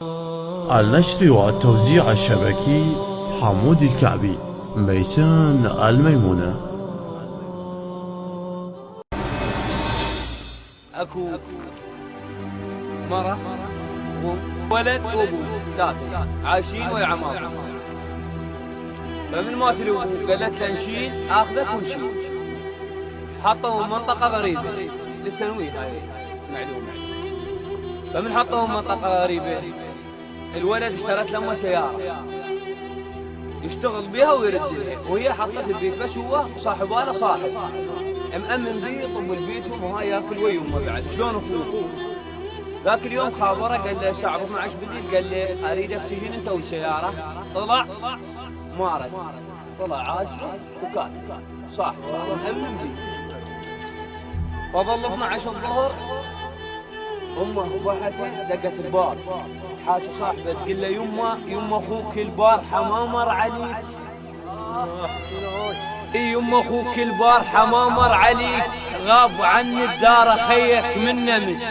النشر والتوزيع الشبكي حمود الكعبي، ميسان الميمونة. اكو مرة ولد وابو ثلاثة عايشين ويا عمار، فمن ما تلو قالت له نشيل اخذك ونشيل، حطوا منطقة غريبة للتنويه، هاي معلومة. فمن حطوا منطقة غريبة الولد اشترت له سيارة يشتغل بها ويرد لها، وهي حطت البيت بس هو صاحب باله صاحب مأمن بيه طب البيتهم وهاي ياكل ويمه بعد. شلون اخوه؟ ذاك اليوم خابره قال له الساعة 12 بالليل، قال له اريدك تجين انت والسيارة. طلع ما رد، طلع عاجز وكاتب صاحب مأمن بيه. فظل 12 الظهر امه ضحكت دقت الباب، حاجه صاحبه تقول له يمه اخوك البارحه ما مر عليك. يمه اخوك البارحه ما مر عليك، غاب عني الدار خيك من نمس.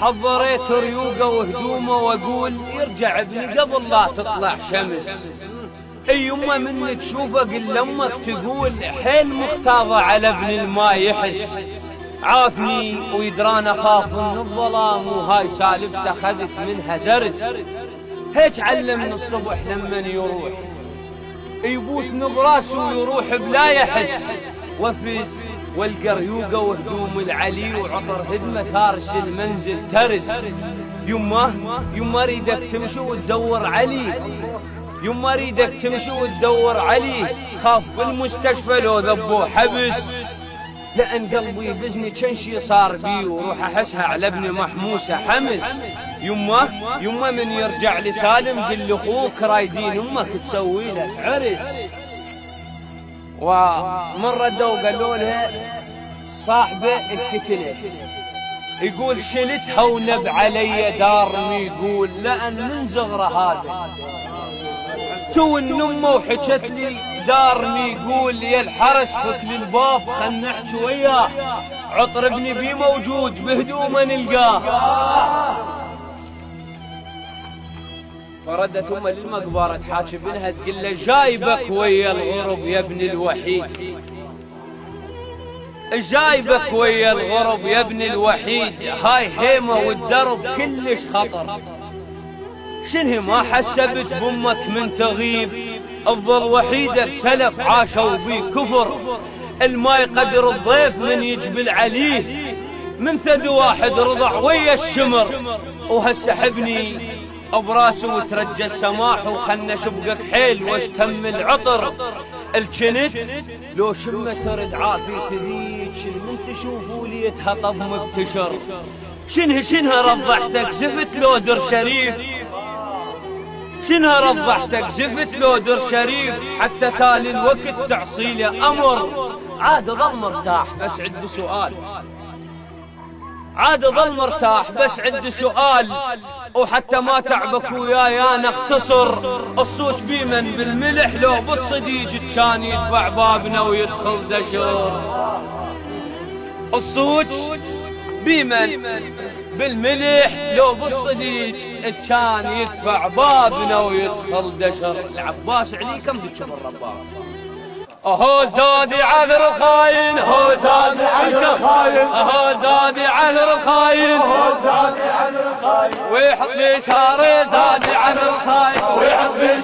حضريت ريوقه وهدومه واقول يرجع ابني قبل لا تطلع شمس. يمه من تشوفه قل لامك تقول حيل مختاضه على ابن الما يحس. عافني ويدران اخاف من الظلام، وهاي سالفته خذت منها درس. هيك علمني الصبح لمن يروح يبوسني براسه ويروح بلا يحس. وفز والقى ريوقه وهدوم العلي وعطر هدمه تارس المنزل ترس. يما اريدك تمشي وتدور علي، يما اريدك تمشي وتدور علي. خاف بالمستشفى لو ذبوه حبس، لأن قلبي يبزني كان شي صار بي، وروح أحسها على ابن محموسة حمس. يما من يرجع لي سالم قل لأخوك رايدين أمك تسوي لك عرس. ومن ردوا قالوا لها صاحبه اتكلت، يقول شلتها ونب علي دارني، يقول لأن من صغره هذا تو النمه وحكت لي دارني، يقول يا الحرس فك لي الباب خل نحكي وياه، عطر ابني بي موجود بهدومه نلقاه. فردت امه للمقبره تحاكي بنها تقول له جايبك ويا الغرب يا ابن الوحيد، جايبك ويا الغرب يا ابن الوحيد. هاي هيمه والدرب كلش خطر، شنه ما حسبت بامك من تغيب. افضل وحيده بسلف عاشوا بي كفر، الما يقدر الضيف من يجبل عليه. من ثد واحد رضع ويا الشمر، وهسه حبني براسه وترجى السماح، وخلنا شبقك حيل واش تم العطر. الجنت لو شمه ترد عافية ذيك، من تشوفوا ليتها طب مبتشر. شنها رضحتك زفت لو در شريف، شنها رضحتك زفت لو در شريف. حتى تالي الوقت تعصيله امر، عاد ظل مرتاح بس عندي سؤال، عاد ظل مرتاح بس عندي سؤال. وحتى ما تعبك وياي انا اختصر، الصوت بيمن بالملح لو بالصديج كان يدفع بابنا ويدخل دشر. الصوت بيمن بالملح لو بالصديج كان يدفع بابنا ويدخل دشر. العباس عليكم ذكر الرباط. اهو زادي عذر خاين، اهو زادي عذر خاين، اهو زادي عذر خاين، اهو زادي عذر خاين، ويحط لي شاري زادي عذر خاين، ويحط لي